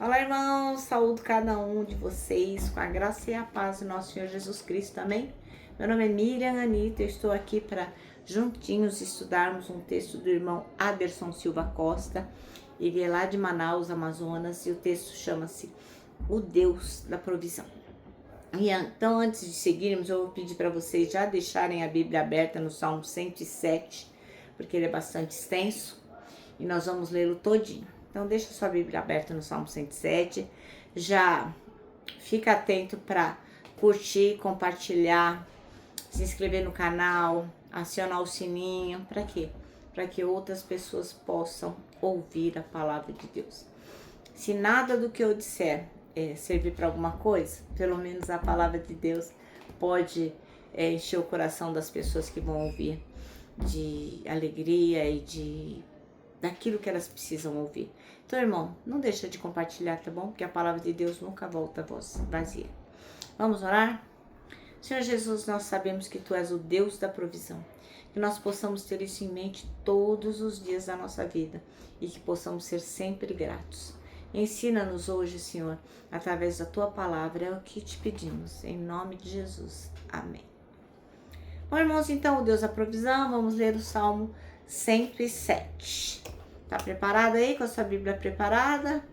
Olá, irmãos, saúdo cada um de vocês com a graça e a paz do nosso Senhor Jesus Cristo, amém? Meu nome é Miriam Anita, eu estou aqui para juntinhos estudarmos um texto do irmão Aderson Silva Costa. Ele é lá de Manaus, Amazonas, e o texto chama-se O Deus da Provisão. E então, antes de seguirmos, eu vou pedir para vocês já deixarem a Bíblia aberta no Salmo 107, porque ele é bastante extenso, e nós vamos lê-lo todinho. Então, deixa sua Bíblia aberta no Salmo 107. Já fica atento para curtir, compartilhar, se inscrever no canal, acionar o sininho. Para quê? Para que outras pessoas possam ouvir a palavra de Deus. Se nada do que eu disser servir para alguma coisa, pelo menos a palavra de Deus pode encher o coração das pessoas que vão ouvir de alegria e daquilo que elas precisam ouvir. Então, irmão, não deixa de compartilhar, tá bom? Porque a palavra de Deus nunca volta vazia. Vamos orar? Senhor Jesus, nós sabemos que Tu és o Deus da provisão. Que nós possamos ter isso em mente todos os dias da nossa vida e que possamos ser sempre gratos. Ensina-nos hoje, Senhor, através da Tua palavra, é o que te pedimos, em nome de Jesus. Amém. Bom, irmãos, então, o Deus da provisão, vamos ler o Salmo 107. Tá preparado aí, com a sua Bíblia preparada?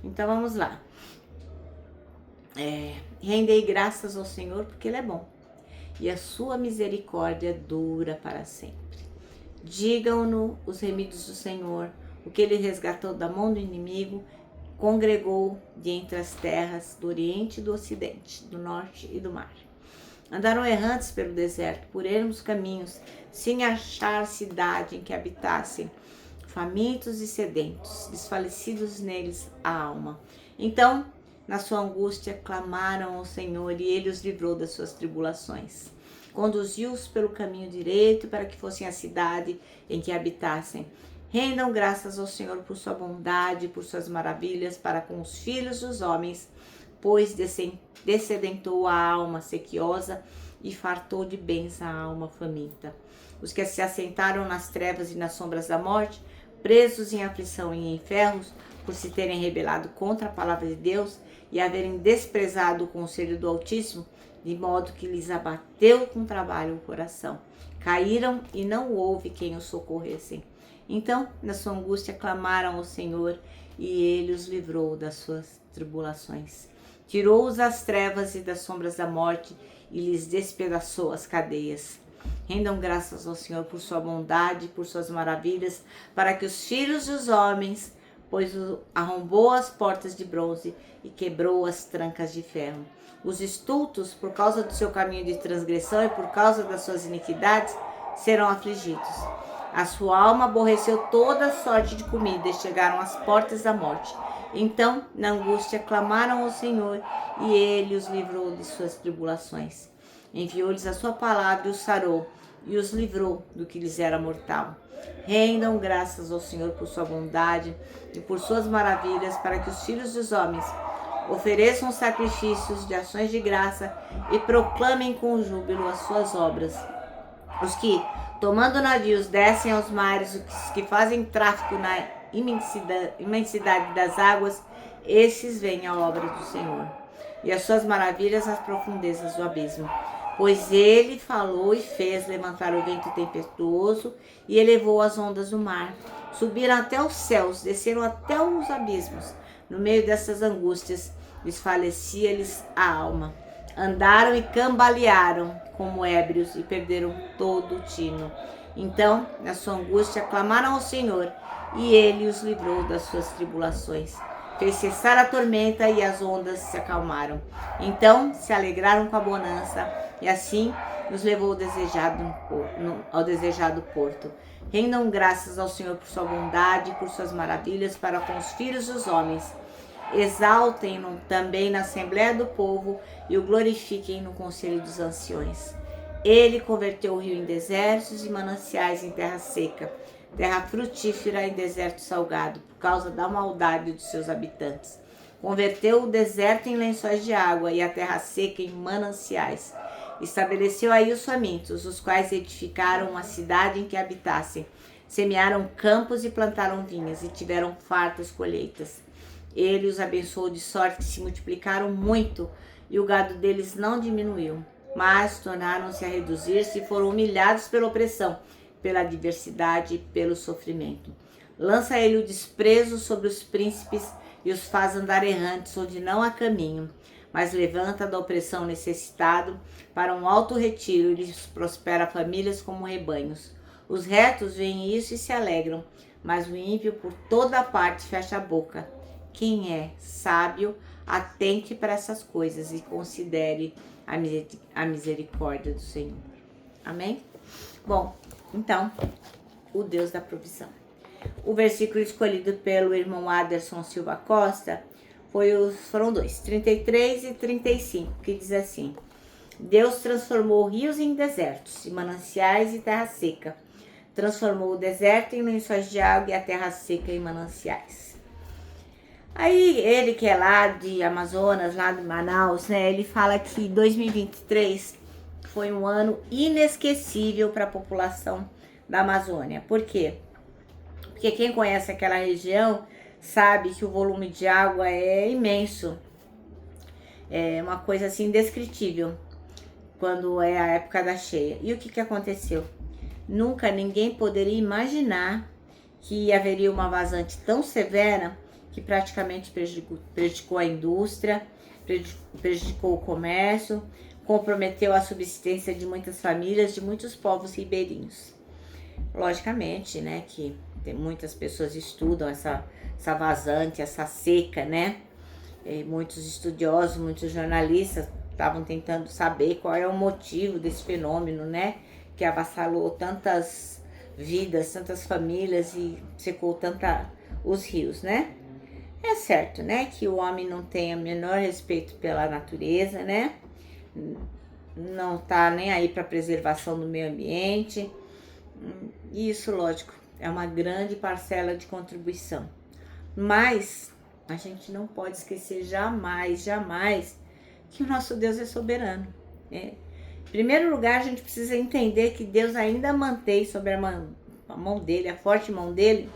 Então vamos lá. Rendei graças ao Senhor porque Ele é bom e a sua misericórdia dura para sempre. Digam-no os remidos do Senhor, o que Ele resgatou da mão do inimigo, congregou de entre as terras do Oriente e do Ocidente, do Norte e do Mar. Andaram errantes pelo deserto, por ermos caminhos, sem achar cidade em que habitassem, famintos e sedentos, desfalecidos neles a alma. Então, na sua angústia, clamaram ao Senhor e Ele os livrou das suas tribulações. Conduziu-os pelo caminho direito para que fossem a cidade em que habitassem. Rendam graças ao Senhor por sua bondade e por suas maravilhas para com os filhos dos homens, pois descedentou a alma sequiosa e fartou de bens a alma faminta. Os que se assentaram nas trevas e nas sombras da morte, presos em aflição e em ferros, por se terem rebelado contra a palavra de Deus e haverem desprezado o conselho do Altíssimo, de modo que lhes abateu com trabalho o coração. Caíram e não houve quem os socorressem. Então, na sua angústia, clamaram ao Senhor e Ele os livrou das suas tribulações. Tirou-os das trevas e das sombras da morte e lhes despedaçou as cadeias. Rendam graças ao Senhor por sua bondade e por suas maravilhas, para que os filhos dos homens, pois arrombou as portas de bronze e quebrou as trancas de ferro. Os estultos, por causa do seu caminho de transgressão e por causa das suas iniquidades, serão afligidos. A sua alma aborreceu toda sorte de comida e chegaram às portas da morte. Então, na angústia, clamaram ao Senhor e Ele os livrou de suas tribulações. Enviou-lhes a sua palavra e os sarou e os livrou do que lhes era mortal. Rendam graças ao Senhor por sua bondade e por suas maravilhas, para que os filhos dos homens ofereçam sacrifícios de ações de graça e proclamem com júbilo as suas obras. Os que, tomando navios, descem aos mares, os que fazem tráfico na imensidade das águas, esses veem a obra do Senhor e as suas maravilhas nas profundezas do abismo. Pois Ele falou e fez levantar o vento tempestuoso e elevou as ondas do mar. Subiram até os céus, desceram até os abismos. No meio dessas angústias, desfalecia-lhes a alma. Andaram e cambalearam como ébrios e perderam todo o tino. Então, na sua angústia, clamaram ao Senhor e Ele os livrou das suas tribulações. Fez cessar a tormenta e as ondas se acalmaram. Então se alegraram com a bonança e assim os levou ao desejado porto. Rendam graças ao Senhor por sua bondade e por suas maravilhas para com os filhos dos homens. Exaltem-no também na assembléia do povo e o glorifiquem no conselho dos anciões. Ele converteu o rio em desertos e mananciais em terra seca, terra frutífera em deserto salgado, por causa da maldade dos seus habitantes. Converteu o deserto em lençóis de água e a terra seca em mananciais. Estabeleceu aí os famintos, os quais edificaram uma cidade em que habitassem. Semearam campos e plantaram vinhas e tiveram fartas colheitas. Ele os abençoou de sorte que se multiplicaram muito, e o gado deles não diminuiu, mas tornaram-se a reduzir-se e foram humilhados pela opressão, pela adversidade e pelo sofrimento. Lança ele o desprezo sobre os príncipes e os faz andar errantes onde não há caminho, mas levanta da opressão necessitado para um alto retiro e lhes prospera famílias como rebanhos. Os retos veem isso e se alegram, mas o ímpio por toda parte fecha a boca. Quem é sábio, atente para essas coisas e considere a misericórdia do Senhor. Amém? Bom, então, o Deus da provisão. O versículo escolhido pelo irmão Aderson Silva Costa foram dois, 33 e 35, que diz assim: Deus transformou rios em desertos, e mananciais e terra seca. Transformou o deserto em lençóis de água e a terra seca em mananciais. Aí ele que é lá de Amazonas, lá de Manaus, né, ele fala que 2023 foi um ano inesquecível para a população da Amazônia. Por quê? Porque quem conhece aquela região sabe que o volume de água é imenso. É uma coisa assim indescritível quando é a época da cheia. E o que aconteceu? Nunca ninguém poderia imaginar que haveria uma vazante tão severa que praticamente prejudicou a indústria, prejudicou o comércio, comprometeu a subsistência de muitas famílias, de muitos povos ribeirinhos. Logicamente, né, que muitas pessoas estudam essa vazante, essa seca, né? E muitos estudiosos, muitos jornalistas estavam tentando saber qual é o motivo desse fenômeno, né? Que avassalou tantas vidas, tantas famílias e secou os rios, né? É certo, né, que o homem não tem o menor respeito pela natureza, né? Não tá nem aí para a preservação do meio ambiente. E isso, lógico, é uma grande parcela de contribuição. Mas a gente não pode esquecer jamais que o nosso Deus é soberano. Em primeiro lugar, a gente precisa entender que Deus ainda mantém sobre a mão dele, a forte mão dele,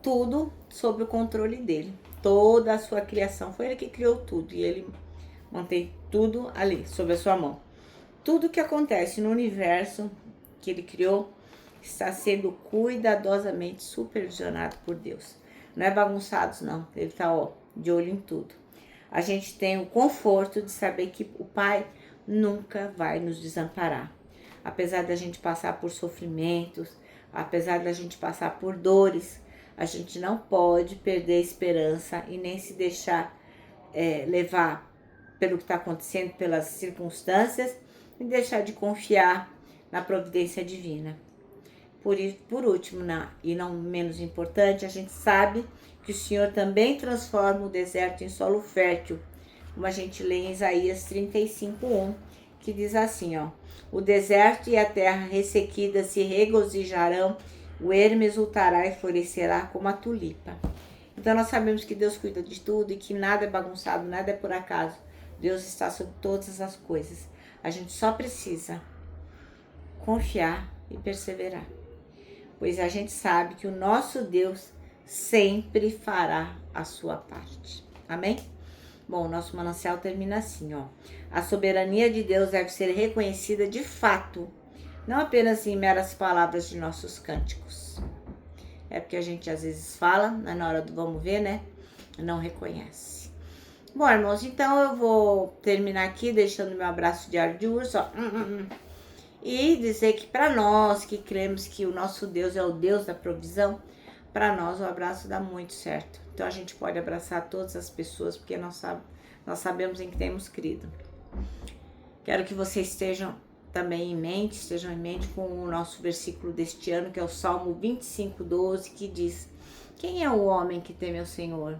tudo sob o controle dele. Toda a sua criação, foi ele que criou tudo e ele mantém tudo ali, sob a sua mão. Tudo que acontece no universo que ele criou está sendo cuidadosamente supervisionado por Deus. Não é bagunçado, não. Ele está de olho em tudo. A gente tem o conforto de saber que o Pai nunca vai nos desamparar. Apesar da gente passar por sofrimentos, apesar da gente passar por dores, a gente não pode perder a esperança e nem se deixar levar pelo que está acontecendo, pelas circunstâncias, e deixar de confiar na providência divina. Por último, e não menos importante, a gente sabe que o Senhor também transforma o deserto em solo fértil, como a gente lê em Isaías 35:1, que diz assim, o deserto e a terra ressequida se regozijarão, o ermo exultará e florescerá como a tulipa. Então nós sabemos que Deus cuida de tudo e que nada é bagunçado, nada é por acaso. Deus está sobre todas as coisas. A gente só precisa confiar e perseverar, pois a gente sabe que o nosso Deus sempre fará a sua parte. Amém? Bom, o nosso manancial termina assim, A soberania de Deus deve ser reconhecida de fato, não apenas em meras palavras de nossos cânticos. É porque a gente às vezes fala, mas na hora do vamos ver, né? Não reconhece. Bom, irmãos, então eu vou terminar aqui deixando meu abraço diário de urso, e dizer que para nós que cremos que o nosso Deus é o Deus da provisão, para nós o abraço dá muito certo. Então a gente pode abraçar todas as pessoas, porque nós sabemos em que temos crido. Quero que vocês estejam em mente com o nosso versículo deste ano, que é o Salmo 25:12, que diz: quem é o homem que teme ao Senhor?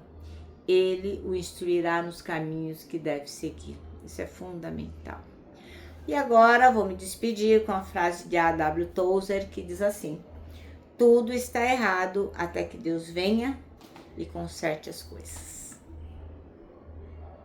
Ele o instruirá nos caminhos que deve seguir. Isso é fundamental. E agora vou me despedir com a frase de A.W. Tozer, que diz assim: tudo está errado até que Deus venha e conserte as coisas.